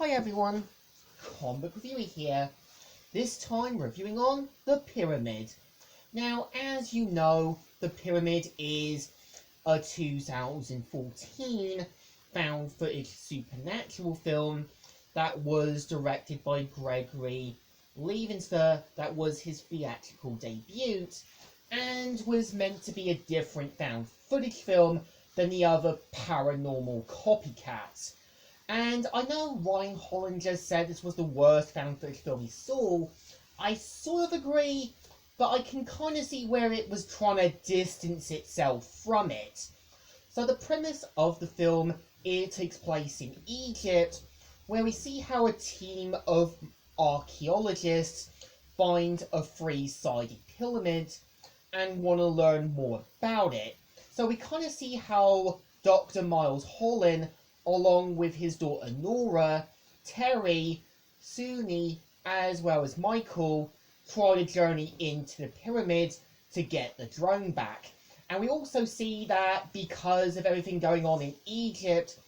Hi everyone, Comic Reviewer here, this time reviewing on The Pyramid. Now, as you know, The Pyramid is a 2014 found footage supernatural film that was directed by Gregory Levenster. That was his theatrical debut and was meant to be a different found footage film than the other paranormal copycats. And I know Ryan Hollinger said this was the worst found footage film he saw. I sort of agree, but I can kind of see where it was trying to distance itself from it. So the premise of the film, it takes place in Egypt, where we see how a team of archaeologists find a three-sided pyramid and want to learn more about it. So we kind of see how Dr. Miles Holland, along with his daughter Nora, Terry, Suni, as well as Michael, try to journey into the pyramid to get the drone back. And we also see that because of everything going on in Egypt,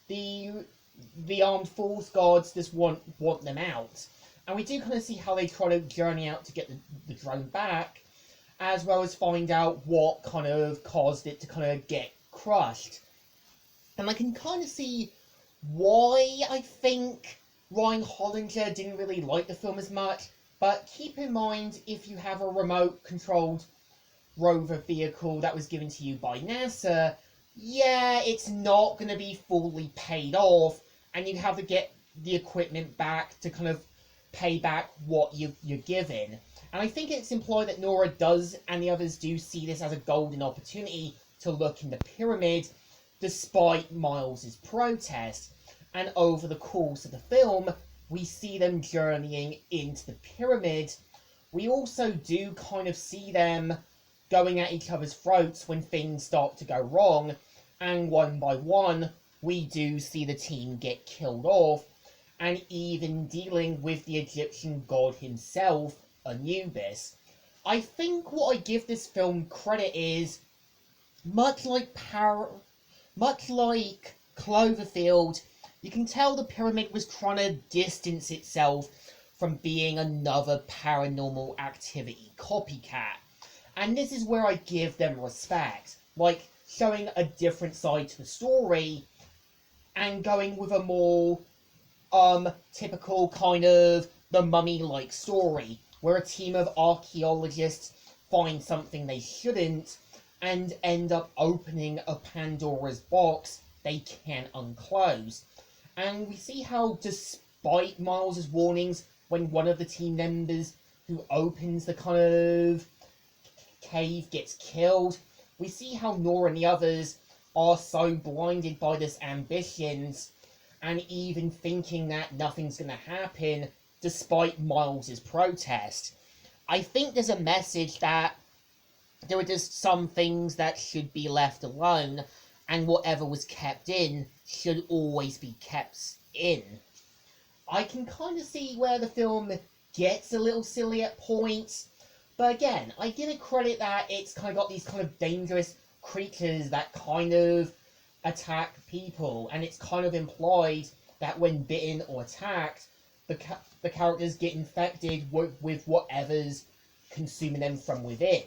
the armed force guards just want them out. And we do kind of see how they try to journey out to get the drone back, as well as find out what kind of caused it to kind of get crushed. And I can kind of see why I think Ryan Hollinger didn't really like the film as much, but keep in mind, if you have a remote-controlled rover vehicle that was given to you by NASA, yeah, it's not going to be fully paid off, and you have to get the equipment back to kind of pay back what you're given. And I think it's implied that Nora does, and the others do, see this as a golden opportunity to look in the pyramid, despite Miles's protest. And over the course of the film, we see them journeying into the pyramid. We also do kind of see them going at each other's throats when things start to go wrong, and one by one, we do see the team get killed off, and even dealing with the Egyptian god himself, Anubis. I think what I give this film credit is, much like Cloverfield, you can tell the pyramid was trying to distance itself from being another paranormal activity copycat. And this is where I give them respect, like showing a different side to the story and going with a more typical kind of The Mummy-like story, where a team of archaeologists find something they shouldn't and end up opening a Pandora's box they can't unclose. And we see how, despite Miles's warnings, when one of the team members who opens the kind of cave gets killed, we see how Nora and the others are so blinded by this ambitions and even thinking that nothing's going to happen despite Miles's protest. I think there's a message that there are just some things that should be left alone, and whatever was kept in should always be kept in. I can kind of see where the film gets a little silly at points, but again, I give it credit that it's kind of got these kind of dangerous creatures that kind of attack people, and it's kind of implied that when bitten or attacked, the characters get infected with whatever's consuming them from within.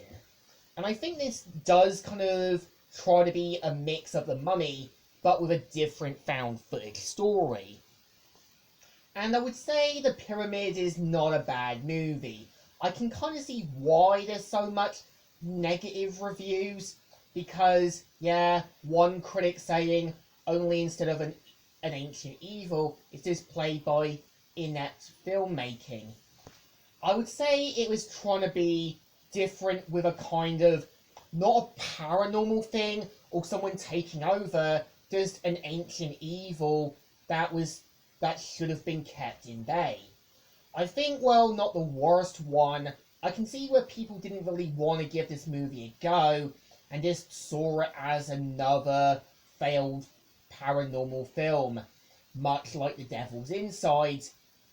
And I think this does kind of try to be a mix of The Mummy, but with a different found footage story. And I would say The Pyramid is not a bad movie. I can kind of see why there's so much negative reviews, because, yeah, one critic saying only instead of an ancient evil, it's just played by inept filmmaking. I would say it was trying to be different with a kind of, not a paranormal thing or someone taking over, just an ancient evil that should have been kept in bay. I think, well, not the worst one. I can see where people didn't really want to give this movie a go and just saw it as another failed paranormal film, much like The Devil's Inside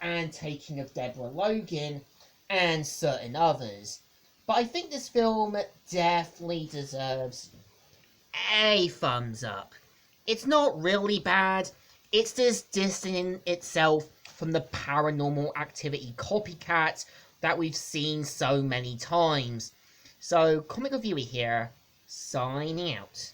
and Taking of Deborah Logan and certain others. But I think this film definitely deserves a thumbs up. It's not really bad, It's just distancing itself from the Paranormal Activity copycat that we've seen so many times. So, Comic Reviewer here, signing out.